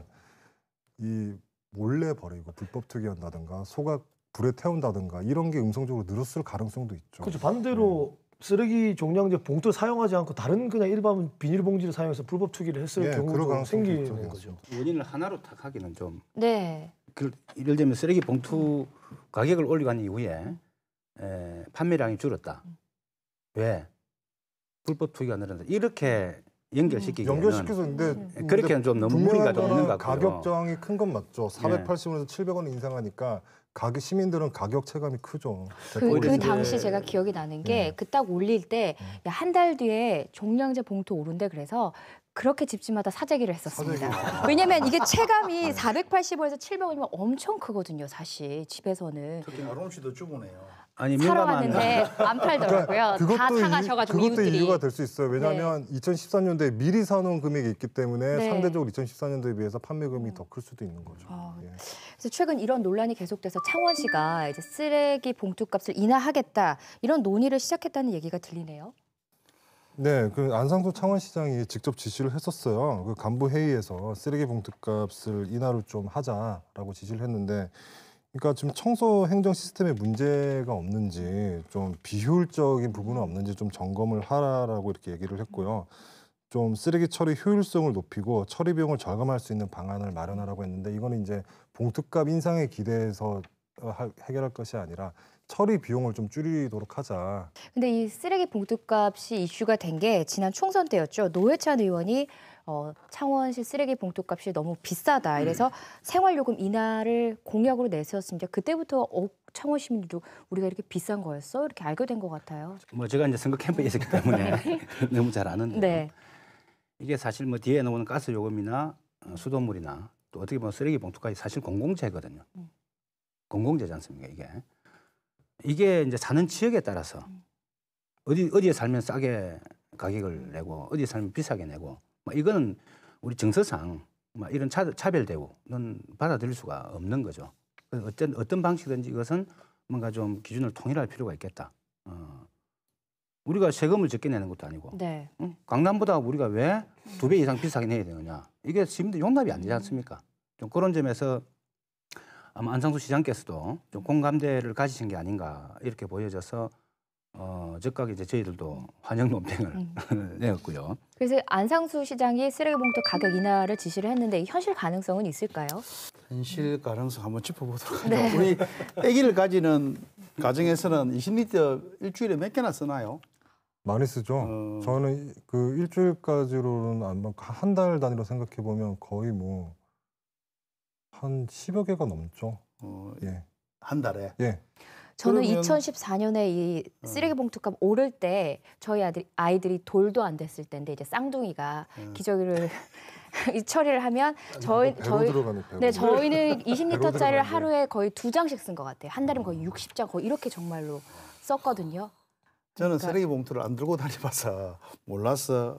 이 몰래 버리고 불법 투기한다든가 소각 불에 태운다든가 이런 게 음성적으로 늘었을 가능성도 있죠. 그렇죠. 반대로 쓰레기 종량제 봉투를 사용하지 않고 다른 그냥 일반 비닐봉지를 사용해서 불법 투기를 했을 경우도 생기는 거죠. 원인을 하나로 딱 하기는 좀. 네. 예를 들면 쓰레기 봉투 가격을 올리고 한 이후에 판매량이 줄었다. 왜? 불법 투기가 늘었다. 이렇게 연결시켜서 근데 그렇게는 좀 너무 무리가 좀 있는 것 같고요. 가격 저항이 큰 건 맞죠. 480원에서 700원 인상하니까 시민들은 가격 체감이 크죠. 그 당시 제가 기억이 나는 게 그 딱 올릴 때 한 달 뒤에 종량제 봉투 오른대 그래서 그렇게 집집마다 사재기를 했었습니다. 왜냐면 이게 체감이 480원에서 700원이면 엄청 크거든요. 사실 집에서는. 특히 아롬 씨도 주부네요. 아니 사러 왔는데 안 팔더라고요. 다 타가셔가지고 그것도 이웃들이. 이유가 될 수 있어요. 왜냐하면 2014년도에 미리 사놓은 금액이 있기 때문에 상대적으로 2014년도에 비해서 판매금이 더 클 수도 있는 거죠. 그래서 최근 이런 논란이 계속돼서 창원시가 이제 쓰레기 봉투값을 인하하겠다 이런 논의를 시작했다는 얘기가 들리네요. 네, 그 안상수 창원시장이 직접 지시를 했었어요. 그 간부 회의에서 쓰레기 봉투값을 인하를 좀 하자라고 지시를 했는데. 그러니까 지금 청소 행정 시스템에 문제가 없는지 좀 비효율적인 부분은 없는지 좀 점검을 하라고 이렇게 얘기를 했고요. 좀 쓰레기 처리 효율성을 높이고 처리 비용을 절감할 수 있는 방안을 마련하라고 했는데 이거는 이제 봉투값 인상에 기대해서 해결할 것이 아니라 처리 비용을 좀 줄이도록 하자. 근데 이 쓰레기 봉투값이 이슈가 된 게 지난 총선 때였죠. 노회찬 의원이 창원시 쓰레기 봉투값이 너무 비싸다. 이래서 생활요금 인하를 공약으로 내세웠습니다. 그때부터 창원 시민들도 우리가 이렇게 비싼 거였어? 이렇게 알게 된 것 같아요. 뭐 제가 이제 선거 캠프에 있었기 때문에 너무 잘 아는데 이게 사실 뭐 뒤에 나오는 가스 요금이나 수돗물이나 또 어떻게 보면 쓰레기 봉투까지 사실 공공재거든요. 공공재지 않습니까 이게 이제 사는 지역에 따라서 어디에 살면 싸게 가격을 내고 어디에 살면 비싸게 내고 이거는 우리 정서상 이런 차별 대우는 받아들일 수가 없는 거죠. 어떤 방식이든지 이것은 뭔가 좀 기준을 통일할 필요가 있겠다. 우리가 세금을 적게 내는 것도 아니고 강남보다 우리가 왜 2배 이상 비싸게 내야 되느냐. 이게 시민들 용납이 안 되지 않습니까? 좀 그런 점에서 아마 안상수 시장께서도 좀 공감대를 가지신 게 아닌가 이렇게 보여져서 즉각 이제 저희들도 환영 논평을 내었고요. 그래서 안상수 시장이 쓰레기 봉투 가격 인하를 지시를 했는데 현실 가능성은 있을까요? 현실 가능성 한번 짚어보도록 하죠. 우리 아기를 가지는 가정에서는 20리터 일주일에 몇 개나 쓰나요? 많이 쓰죠. 저는 그 일주일까지로는 아마 한 달 단위로 생각해 보면 거의 뭐 한 10여 개가 넘죠. 한 달에. 저는 2014년에 이 쓰레기 봉투값 오를 때 저희 아이들이 돌도 안 됐을 때인데 이제 쌍둥이가 기저귀를 처리를 하면 저희는 20리터짜리를 하루에 거의 2장씩 쓴 것 같아요. 한 달이면 거의 60장 거의 이렇게 정말로 썼거든요. 저는 쓰레기 봉투를 안 들고 다녀봐서 몰라서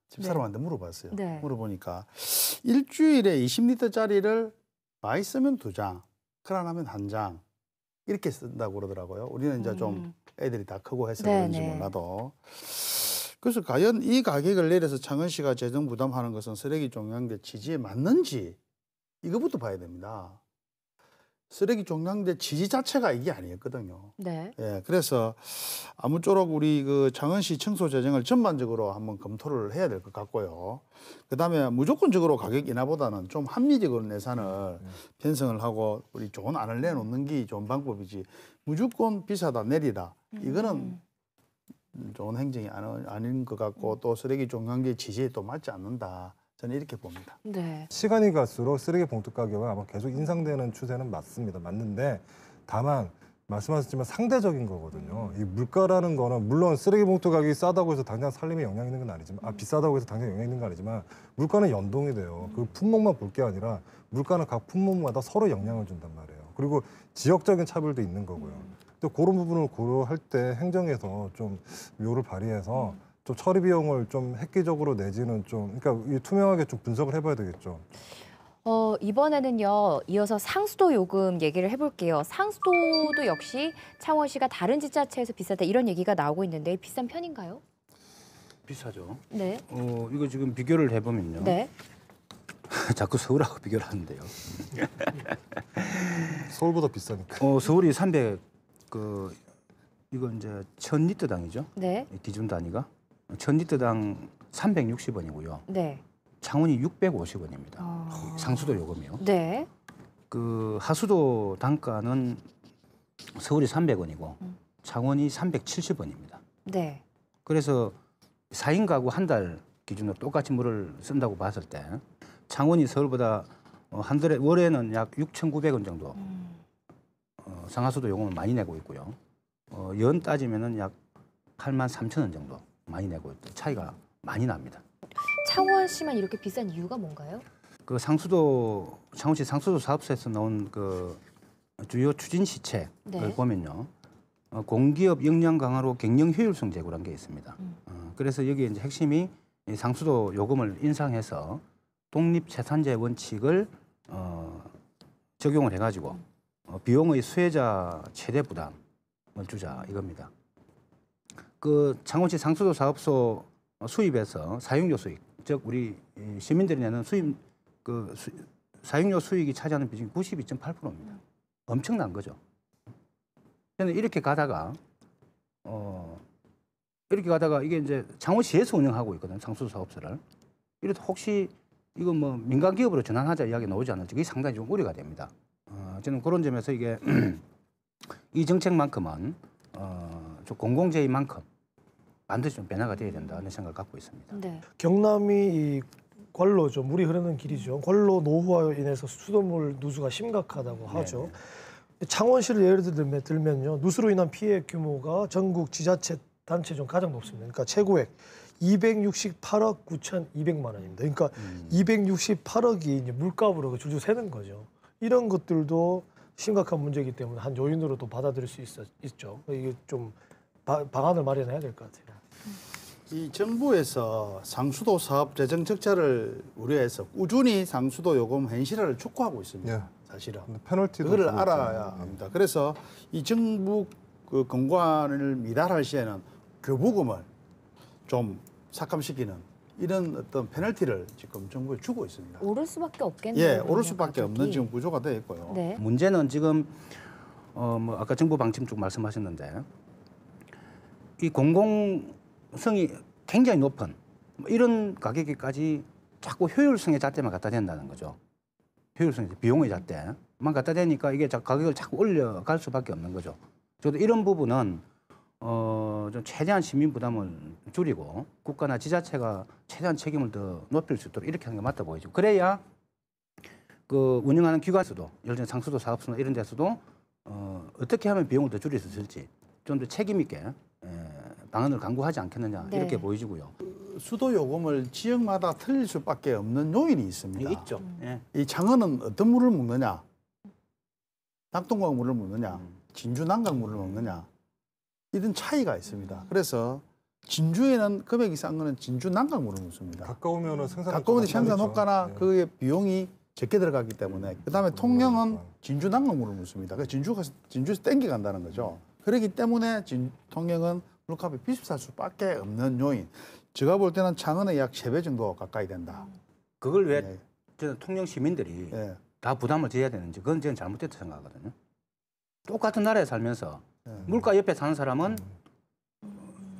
집사람한테 물어봤어요. 물어보니까 일주일에 20리터짜리를 많이 쓰면 2장, 크라나면 1장 이렇게 쓴다고 그러더라고요. 우리는 이제 좀 애들이 다 크고 해서 그런지 몰라도. 그래서 과연 이 가격을 내려서 창원시가 재정 부담하는 것은 쓰레기 종량제 지지에 맞는지 이거부터 봐야 됩니다. 쓰레기 종량제 지지 자체가 이게 아니었거든요. 그래서 아무쪼록 우리 그 창원시 청소 재정을 전반적으로 한번 검토를 해야 될 것 같고요. 그다음에 무조건적으로 가격 인하보다는 좀 합리적으로 예산을 편성을 하고 우리 좋은 안을 내놓는 게 좋은 방법이지 무조건 비싸다 내리라 이거는 좋은 행정이 아닌 것 같고 또 쓰레기 종량제 지지에 또 맞지 않는다. 저는 이렇게 봅니다. 시간이 갈수록 쓰레기 봉투 가격은 아마 계속 인상되는 추세는 맞는데 다만 말씀하셨지만 상대적인 거거든요. 이 물가라는 거는 물론 쓰레기 봉투 가격이 싸다고 해서 당장 살림에 영향이 있는 건 아니지만 비싸다고 해서 당장 영향이 있는 건 아니지만 물가는 연동이 돼요. 그 품목만 볼 게 아니라 물가는 각 품목마다 서로 영향을 준단 말이에요. 그리고 지역적인 차별도 있는 거고요. 또 그런 부분을 고려할 때 행정에서 좀 묘를 발휘해서 좀 처리 비용을 좀 획기적으로 내지는 좀 그러니까 투명하게 좀 분석을 해봐야 되겠죠. 이번에는요, 이어서 상수도 요금 얘기를 해볼게요. 상수도도 역시 창원시가 다른 지자체에서 비싸다 이런 얘기가 나오고 있는데 비싼 편인가요? 비싸죠. 네. 이거 지금 비교를 해보면요. 네. 자꾸 서울하고 비교를 하는데요. 서울보다 비싸니까. 서울이 300, 이건 이제 1000리터당이죠. 네. 기준 단위가 1000리터당 360원이고요. 네. 창원이 650원입니다. 상수도 요금이요. 네. 하수도 단가는 서울이 300원이고 창원이 370원입니다. 네. 그래서 4인 가구 한 달 기준으로 똑같이 물을 쓴다고 봤을 때 창원이 서울보다 한 달에 월에는 약 6,900원 정도 상하수도 요금을 많이 내고 있고요. 연 따지면은 약 83,000원 정도 많이 내고 있고 차이가 많이 납니다. 창원시만 이렇게 비싼 이유가 뭔가요? 창원시 상수도 사업소에서 나온 주요 추진 시책을 보면요. 공기업 역량 강화로 경영 효율성 제고라는 게 있습니다. 그래서 여기에 이제 핵심이 이 상수도 요금을 인상해서 독립채산제 원칙을 적용을 해가지고 비용의 수혜자 최대 부담을 주자 이겁니다. 창원시 상수도 사업소 수입에서 사용료 수익, 즉 우리 시민들이 내는 사용료 수익이 차지하는 비중이 92.8%입니다. 엄청난 거죠. 저는 이렇게 가다가 이게 이제 창원시에서 운영하고 있거든요. 상수도 사업소를. 이래도 혹시 이거 뭐 민간 기업으로 전환하자 이야기 나오지 않을지 이게 상당히 좀 우려가 됩니다. 저는 그런 점에서 이게 이 정책만큼은 좀 공공재의만큼 반드시 좀 변화가 돼야 된다는 생각을 갖고 있습니다. 네. 경남이 이 관로죠. 물이 흐르는 길이죠. 관로 노후화로 인해서 수돗물 누수가 심각하다고 하죠. 창원시를 예를 들면요. 누수로 인한 피해 규모가 전국 지자체 단체 중 가장 높습니다. 그러니까 최고액 268억 9,200만 원입니다. 그러니까 268억이 이제 물값으로 줄줄 새는 거죠. 이런 것들도 심각한 문제이기 때문에 한 요인으로도 받아들일 수 있죠. 이게 좀 방안을 마련해야 될 것 같아요. 이 정부에서 상수도 사업 재정 적자를 우려해서 꾸준히 상수도 요금 현실화를 촉구하고 있습니다. 사실은 페널티도 그걸 알아야 합니다. 그래서 이 정부 공관을 미달할 시에는 교부금을 좀 삭감시키는 이런 어떤 페널티를 지금 정부에 주고 있습니다. 오를 수밖에 없겠네요. 오를 수밖에 없는 지금 구조가 되어 있고요. 네. 문제는 지금 아까 정부 방침 쪽 말씀하셨는데 이 공공성이 굉장히 높은 이런 가격에까지 자꾸 효율성의 잣대만 갖다 댄다는 거죠. 효율성의 비용의 잣대만 갖다 대니까 이게 가격을 자꾸 올려갈 수밖에 없는 거죠. 저도 이런 부분은 좀 최대한 시민 부담을 줄이고 국가나 지자체가 최대한 책임을 더 높일 수 있도록 이렇게 하는 게 맞다 보이죠. 그래야 운영하는 기관에서도 예를 들어 상수도 사업소나 이런 데서도 어떻게 하면 비용을 더 줄일 수 있을지 좀 더 책임 있게 방안을 강구하지 않겠느냐 이렇게 보여지고요. 수도 요금을 지역마다 틀릴 수밖에 없는 요인이 있습니다. 있죠. 이 창원은 어떤 물을 먹느냐, 낙동강 물을 먹느냐, 진주 난강 물을 먹느냐 이런 차이가 있습니다. 그래서 진주에는 금액이 싼 거는 진주 난강 물을 먹습니다. 가까우면은 생산 효과나 그의 비용이 적게 들어가기 때문에 그다음에 통영은 진주 난강 물을 먹습니다. 그래서 진주에서 땡겨 간다는 거죠. 그렇기 때문에 통영은 물값이 비쌀 수밖에 없는 요인. 제가 볼 때는 창원의 약 3배 정도 가까이 된다. 그걸 왜 저는 통영 시민들이 다 부담을 져야 되는지 그건 저는 잘못됐다고 생각하거든요. 똑같은 나라에 살면서 물가 옆에 사는 사람은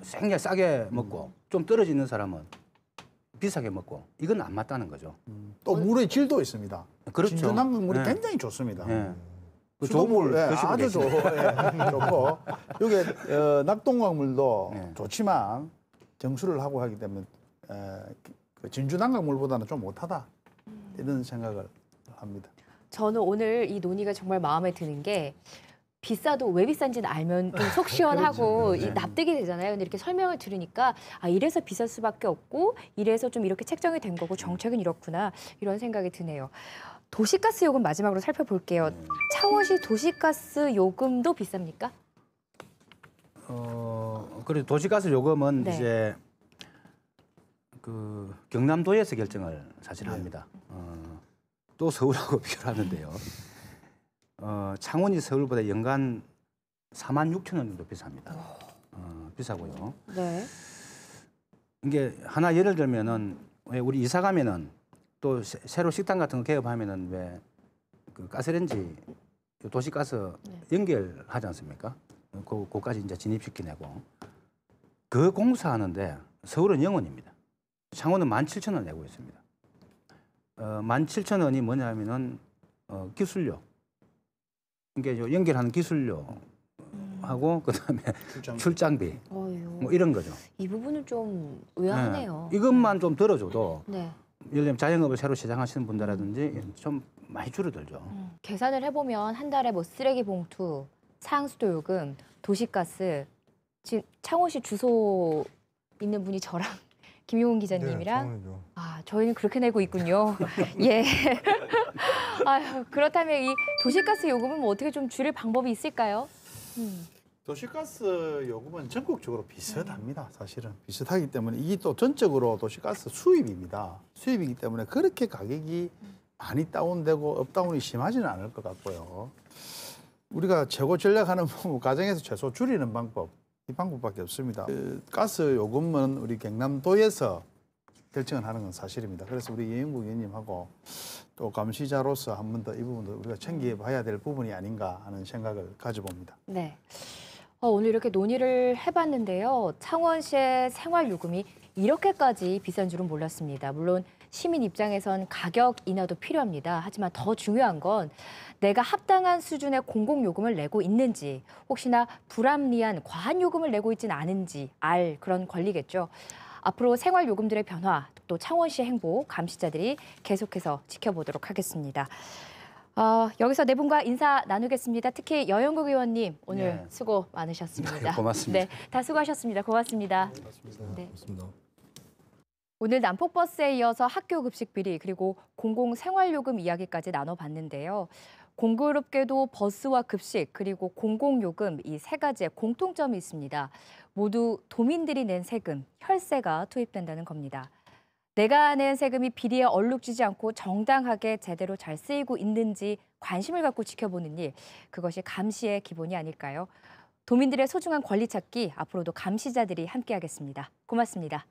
굉장히 싸게 먹고 좀 떨어져 있는 사람은 비싸게 먹고 이건 안 맞다는 거죠. 또 물의 질도 있습니다. 그렇죠. 진주 난강물이 굉장히 좋습니다. 좋은 아주 좋고 여기 낙동강물도 좋지만 정수를 하고 하기 때문에 진주 난강물보다는 좀 못하다 이런 생각을 합니다. 저는 오늘 이 논의가 정말 마음에 드는 게 비싸도 왜 비싼지는 알면 좀 속 시원하고 그렇죠. 네. 납득이 되잖아요. 근데 이렇게 설명을 들으니까 아 이래서 비쌀 수밖에 없고 이래서 좀 이렇게 책정이 된 거고 정책은 이렇구나 이런 생각이 드네요. 도시가스 요금 마지막으로 살펴볼게요. 창원시 도시가스 요금도 비쌉니까? 그리고 도시가스 요금은 네. 이제 그 경남도에서 결정을 사실 합니다. 또 서울하고 비교를 하는데요. 창원이 서울보다 연간 46,000원 정도 비쌉니다. 비싸고요. 네. 이게 하나 예를 들면은 왜 우리 이사 가면은 또 새로 식당 같은 거 개업하면은 왜 그 가스레인지 도시가스 연결하지 않습니까? 그거까지 이제 진입시키내고 그 공사하는데 서울은 0원입니다. 창원은 17,000원 내고 있습니다. 17,000원이 뭐냐면은 기술료. 이게 연결하는 기술료하고 그다음에 출장비 뭐 이런 거죠. 이 부분은 좀 의아하네요. 네. 이것만 좀 들어줘도 네. 예를 들면 자영업을 새로 시작하시는 분들라든지 좀 많이 줄어들죠. 계산을 해보면 한 달에 뭐 쓰레기 봉투, 상수도 요금, 도시가스, 지금 창원시 주소 있는 분이 저랑 김용훈 기자님이랑 아 저희는 그렇게 내고 있군요. 예. 아유, 그렇다면 이 도시가스 요금은 뭐 어떻게 좀 줄일 방법이 있을까요? 도시가스 요금은 전국적으로 비슷합니다. 사실은 비슷하기 때문에 이게 또 전적으로 도시가스 수입입니다. 수입이기 때문에 그렇게 가격이 많이 다운되고 업다운이 심하지는 않을 것 같고요. 우리가 최고 전략하는 방법, 가정에서 최소 줄이는 방법, 이 방법밖에 없습니다. 그 가스 요금은 우리 경남도에서 결정을 하는 건 사실입니다. 그래서 우리 이영국 의원님하고 또 감시자로서 한 번 더 이 부분도 우리가 챙겨봐야 될 부분이 아닌가 하는 생각을 가져봅니다. 네. 오늘 이렇게 논의를 해봤는데요. 창원시의 생활요금이 이렇게까지 비싼 줄은 몰랐습니다. 물론 시민 입장에선 가격 인하도 필요합니다. 하지만 더 중요한 건 내가 합당한 수준의 공공요금을 내고 있는지 혹시나 불합리한 과한 요금을 내고 있지는 않은지 알 그런 권리겠죠. 앞으로 생활요금들의 변화, 또 창원시의 행보, 감시자들이 계속해서 지켜보도록 하겠습니다. 여기서 네 분과 인사 나누겠습니다. 특히 여영국 의원님 오늘 수고 많으셨습니다. 고맙습니다. 네, 다 수고하셨습니다. 고맙습니다. 고맙습니다. 고맙습니다. 오늘 난폭버스에 이어서 학교 급식 비리 그리고 공공생활요금 이야기까지 나눠봤는데요. 공교롭게도 버스와 급식 그리고 공공요금 이 세 가지의 공통점이 있습니다. 모두 도민들이 낸 세금, 혈세가 투입된다는 겁니다. 내가 낸 세금이 비리에 얼룩지지 않고 정당하게 제대로 잘 쓰이고 있는지 관심을 갖고 지켜보는 일, 그것이 감시의 기본이 아닐까요? 도민들의 소중한 권리 찾기 앞으로도 감시자들이 함께하겠습니다. 고맙습니다.